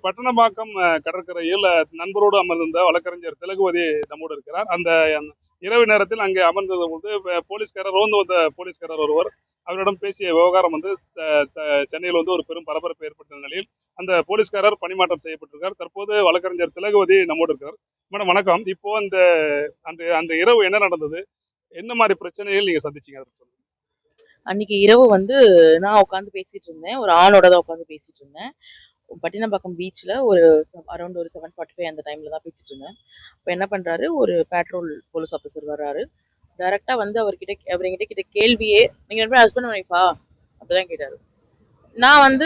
பட்டணப்பாக்கம் கடற்கரையில் நண்பரோடு அமர்ந்திருந்த வழக்கறிஞர் திலகுவதி நம்மோடு இருக்கிறார். அந்த இரவு நேரத்தில் அங்கே அமர்ந்தது போது போலீஸ்காரர் ரோந்து வந்த போலீஸ்காரர் ஒருவர் அவரிடம் பேசிய விவகாரம் சென்னையில் ஒரு பெரும் பரபரப்பு ஏற்பட்ட நிலையில் அந்த போலீஸ்காரர் பணிமாற்றம் செய்யப்பட்டிருக்கார். தற்போது வழக்கறிஞர் திலகுவதி நம்மோடு இருக்கிறார். மேடம் வணக்கம். இப்போ அந்த அந்த இரவு என்ன நடந்தது, என்ன மாதிரி பிரச்சனைகள் நீங்க சந்திச்சீங்க அதை சொல்லுங்க. அன்னைக்கு இரவு நான் உட்காந்து பேசிட்டு இருந்தேன். ஒரு ஆளோட தான் உட்காந்து பேசிட்டு இருந்தேன். பட்டினப்பாக்கம் பீச்சில் அரௌண்ட் ஒரு 7:45 அந்த டைமில் தான் பேசிட்டு இருந்தேன். இப்போ என்ன பண்ணுறாரு, ஒரு பேட்ரோல் போலீஸ் ஆஃபீஸர் வர்றாரு. டைரெக்டாக அவர்கிட்ட கேள்வியே, நீங்கள் ரெண்டு பேரும் ஹஸ்பண்ட் அண்ட் ஒய்ஃபா அப்படிதான் கேட்டார். நான்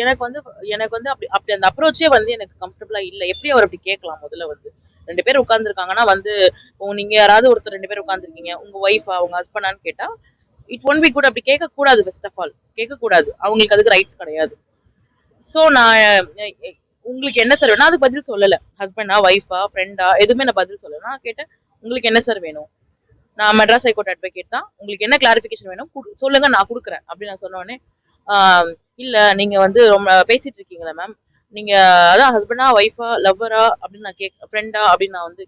எனக்கு அப்படி அப்படி அந்த அப்ரோச்சே எனக்கு கம்ஃபர்டபுளாக இல்லை. எப்படி அவர் அப்படி கேட்கலாம்? முதல்ல ரெண்டு பேர் உட்காந்துருக்காங்கன்னா நீங்கள் யாராவது ஒருத்தர் ரெண்டு பேர் உட்காந்துருக்கீங்க, உங்கள் ஒய்ஃபா உங்கள் ஹஸ்பண்டான்னு கேட்டால் இட் ஒன் பி குட். அப்படி கேட்கக்கூடாது. ஃபர்ஸ்ட் ஆஃப் ஆல் கேட்கக்கூடாது. அவங்களுக்கு அதுக்கு ரைட்ஸ் கிடையாது. ஸோ நான் உங்களுக்கு என்ன சார் வேணும், அதுக்கு பதில் சொல்லலை. ஹஸ்பண்டா ஒய்ஃபா ஃப்ரெண்டா எதுவுமே நான் பதில் சொல்லலை. நான் கேட்டேன், உங்களுக்கு என்ன சார் வேணும்? நான் மெட்ராஸ் ஹைகோர்ட் அட்வொகேட் தான். உங்களுக்கு என்ன கிளாரிஃபிகேஷன் வேணும் சொல்லுங்க, நான் கொடுக்குறேன் அப்படின்னு நான் சொன்ன உடனே, இல்லை நீங்கள் ரொம்ப பேசிட்டு இருக்கீங்களா மேம், நீங்கள் அதான் ஹஸ்பண்டா ஒய்ஃபா லவ்வரா அப்படின்னு நான் ஃப்ரெண்டா அப்படின்னு நான்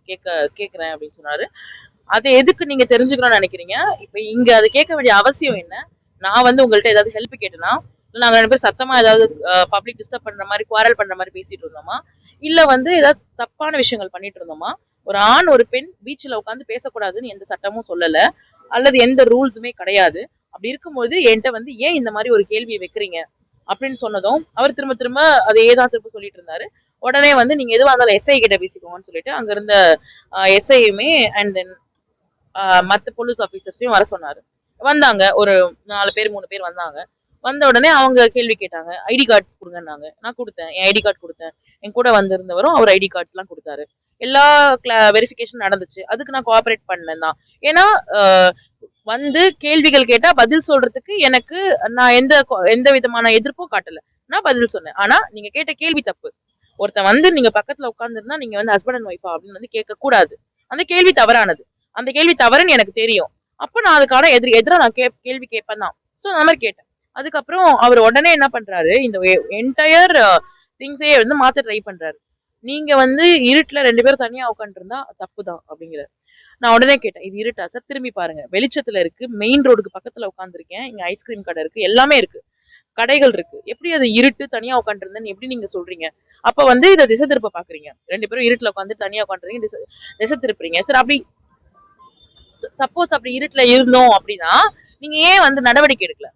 கேட்குறேன் அப்படின்னு சொன்னாரு. அதை எதுக்கு நீங்க தெரிஞ்சுக்கணும்னு நினைக்கிறீங்க? இப்போ இங்க அதை கேட்க வேண்டிய அவசியம் என்ன? நான் உங்கள்கிட்ட ஏதாவது ஹெல்ப் கேட்டேன்னா, நாங்க ரெண்டு பேரும் சத்தமா ஏதாவது பப்ளிக் டிஸ்டர்ப் பண்ற மாதிரி குவாரல் பண்ற மாதிரி பேசிட்டு இருந்தோமா, இல்ல ஏதாவது தப்பான விஷயங்கள் பண்ணிட்டு இருந்தோமா? ஒரு ஆண் ஒரு பெண் பீச்சில் உட்காந்து பேசக்கூடாதுன்னு எந்த சட்டமும் சொல்லல, அல்லது எந்த ரூல்ஸுமே கிடையாது. அப்படி இருக்கும்போது என்கிட்ட ஏன் இந்த மாதிரி ஒரு கேள்வியை வைக்கிறீங்க அப்படின்னு சொன்னதும் அவர் திரும்ப திரும்ப அதே தான் திரும்ப சொல்லிட்டு இருந்தாரு. உடனே நீங்க எதுவாக இருந்தாலும் எஸ்ஐ கிட்ட பேசிக்கோங்கன்னு சொல்லிட்டு அங்க இருந்த எஸ்ஐயுமே அண்ட் தென் மற்ற போலீஸ் ஆஃபீஸர்ஸையும் வர சொன்னாரு. வந்தாங்க, ஒரு 4 பேர் 3 பேர் வந்தாங்க. வந்த உடனே அவங்க கேள்வி கேட்டாங்க. ஐடி கார்ட்ஸ் கொடுங்கன்னாங்க. நான் கொடுத்தேன், என் ஐடி கார்டு கொடுத்தேன். என் கூட வந்திருந்தவரும் அவர் ஐடி கார்ட்ஸ் எல்லாம் கொடுத்தாரு. எல்லா வெரிஃபிகேஷன் நடந்துச்சு. அதுக்கு நான் கோஆபரேட் பண்ணேன் தான். ஏன்னா கேள்விகள் கேட்டா பதில் சொல்றதுக்கு எனக்கு நான் எந்த விதமான எதிர்ப்பும் காட்டல. நான் பதில் சொன்னேன். ஆனா நீங்க கேட்ட கேள்வி தப்பு. ஒருத்தன் நீங்க பக்கத்துல உட்கார்ந்துருந்தா நீங்க ஹஸ்பண்ட் அண்ட் ஒய்ஃபா அப்படின்னு கேட்க கூடாது. அந்த கேள்வி தவறானது. அந்த கேள்வி தவறுன்னு எனக்கு தெரியும். அப்ப நான் அதுக்கான எதிராக நான் கேள்வி கேட்பேன் தான். ஸோ அந்த மாதிரி கேட்டேன். அதுக்கப்புறம் அவர் உடனே என்ன பண்றாரு, இந்த என்டையர் திங்ஸே மாத்த ட்ரை பண்றாரு. நீங்க இருட்டுல 2 பேரும் தனியா உட்காந்துருந்தா தப்பு தான் அப்படிங்கிறாரு. நான் உடனே கேட்டேன், இது இருட்டா சார்? திரும்பி பாருங்க, வெளிச்சத்துல இருக்கு, மெயின் ரோடுக்கு பக்கத்துல உட்காந்துருக்கேன், இங்க ஐஸ்கிரீம் கடை இருக்கு, எல்லாமே இருக்கு, கடைகள் இருக்கு. எப்படி அது இருட்டு தனியா உட்காந்துருந்தேன்னு எப்படி நீங்க சொல்றீங்க? அப்ப இதை திசை திருப்ப பாக்குறீங்க. 2 பேரும் இருட்டுல உட்காந்து தனியா உட்காந்துருக்கீங்க, திசை திருப்புறீங்க சார். அப்படி சப்போஸ் அப்படி இருட்டுல இருந்தோம் அப்படின்னா நீங்க ஏன் நடவடிக்கை எடுக்கல?